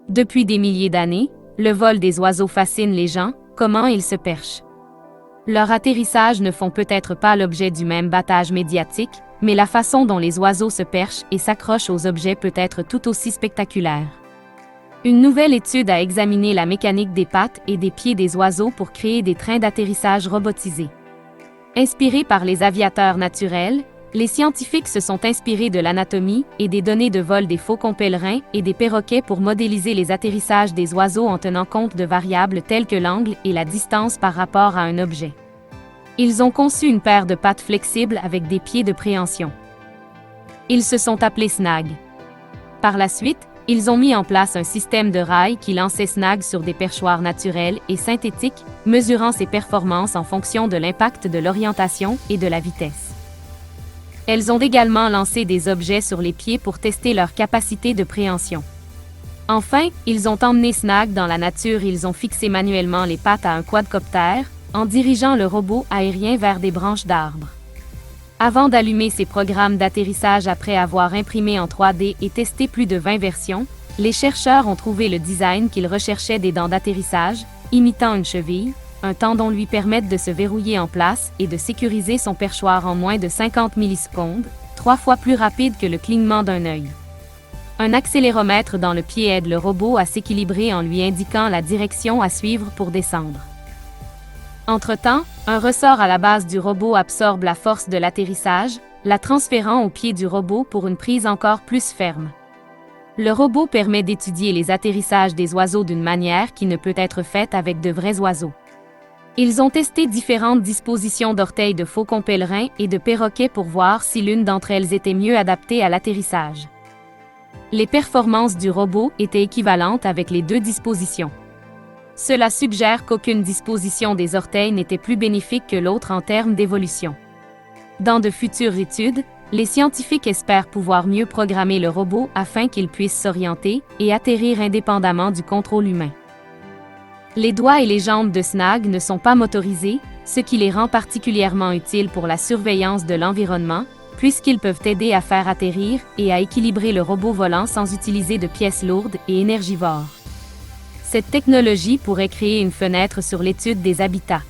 Depuis des milliers d'années, le vol des oiseaux fascine les gens, comment ils se perchent. Leurs atterrissages ne font peut-être pas l'objet du même battage médiatique, mais la façon dont les oiseaux se perchent et s'accrochent aux objets peut être tout aussi spectaculaire. Une nouvelle étude a examiné la mécanique des pattes et des pieds des oiseaux pour créer des trains d'atterrissage robotisés. Inspirés par les aviateurs naturels, les scientifiques se sont inspirés de l'anatomie et des données de vol des faucons pèlerins et des perroquets pour modéliser les atterrissages des oiseaux en tenant compte de variables telles que l'angle et la distance par rapport à un objet. Ils ont conçu une paire de pattes flexibles avec des pieds de préhension. Ils se sont appelés Snag. Par la suite, ils ont mis en place un système de rails qui lançait Snag sur des perchoirs naturels et synthétiques, mesurant ses performances en fonction de l'impact de l'orientation et de la vitesse. Elles ont également lancé des objets sur les pieds pour tester leur capacité de préhension. Enfin, ils ont emmené Snag dans la nature. Ils ont fixé manuellement les pattes à un quadcoptère, en dirigeant le robot aérien vers des branches d'arbres. Avant d'allumer ces programmes d'atterrissage après avoir imprimé en 3D et testé plus de 20 versions, les chercheurs ont trouvé le design qu'ils recherchaient des dents d'atterrissage, imitant une cheville, un tendon lui permettent de se verrouiller en place et de sécuriser son perchoir en moins de 50 millisecondes, 3 fois plus rapide que le clignement d'un œil. Un accéléromètre dans le pied aide le robot à s'équilibrer en lui indiquant la direction à suivre pour descendre. Entre-temps, un ressort à la base du robot absorbe la force de l'atterrissage, la transférant au pied du robot pour une prise encore plus ferme. Le robot permet d'étudier les atterrissages des oiseaux d'une manière qui ne peut être faite avec de vrais oiseaux. Ils ont testé différentes dispositions d'orteils de faucons pèlerins et de perroquets pour voir si l'une d'entre elles était mieux adaptée à l'atterrissage. Les performances du robot étaient équivalentes avec les deux dispositions. Cela suggère qu'aucune disposition des orteils n'était plus bénéfique que l'autre en termes d'évolution. Dans de futures études, les scientifiques espèrent pouvoir mieux programmer le robot afin qu'il puisse s'orienter et atterrir indépendamment du contrôle humain. Les doigts et les jambes de Snag ne sont pas motorisés, ce qui les rend particulièrement utiles pour la surveillance de l'environnement, puisqu'ils peuvent aider à faire atterrir et à équilibrer le robot volant sans utiliser de pièces lourdes et énergivores. Cette technologie pourrait créer une fenêtre sur l'étude des habitats.